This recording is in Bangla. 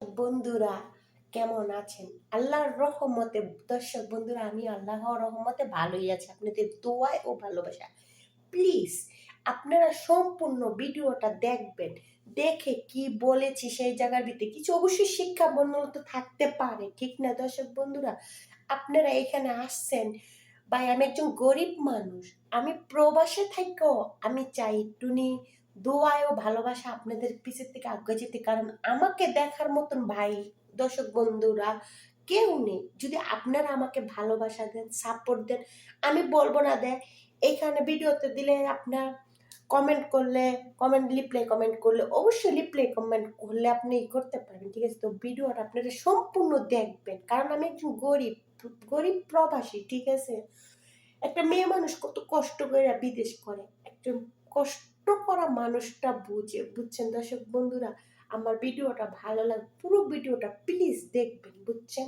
বন্ধুরা কেমন আছেন? আল্লাহর রহমতে দর্শক বন্ধুরা আমি আল্লাহর রহমতে ভালোই আছি, আপনাদের দোয়ায় ও ভালোবাসা। প্লিজ আপনারা সম্পূর্ণ ভিডিওটা দেখবেন, দেখে কি বলেছি সেই জায়গার ভিতরে কিছু অবশ্যই শিক্ষা বন্ধু তো থাকতে পারে, ঠিক না দর্শক বন্ধুরা? আপনারা এখানে আসছেন, ভাই আমি একজন গরিব মানুষ, আমি প্রবাসে থাকো, আমি চাই টুনি দোয়ায় ও ভালোবাসা আপনাদের পিছের থেকে আগে যেতে, কারণ আমাকে দেখার মতন ভাই দর্শক বন্ধুরা কেউ নেই। যদি আপনারা আমাকে ভালোবাসা দেন, সাপোর্ট দেন, আমি বলবো না দেয় এইখানে ভিডিওতে দিলে আপনার কমেন্ট করলে, কমেন্ট রিপ্লাই কমেন্ট করলে, অবশ্যই রিপ্লাই কমেন্ট করলে আপনি করতে পারবেন, ঠিক আছে? তো ভিডিওটা আপনারা সম্পূর্ণ দেখবেন, কারণ আমি একজন গরিব গরিব প্রবাসী, ঠিক আছে? একটা মেয়ে মানুষ কত কষ্ট করে বিদেশ করে, একজন কষ্ট করা মানুষটা বুঝছেন দর্শক বন্ধুরা? আমার ভিডিওটা ভালো লাগে, পুরো ভিডিওটা প্লিজ দেখবেন, বুঝছেন?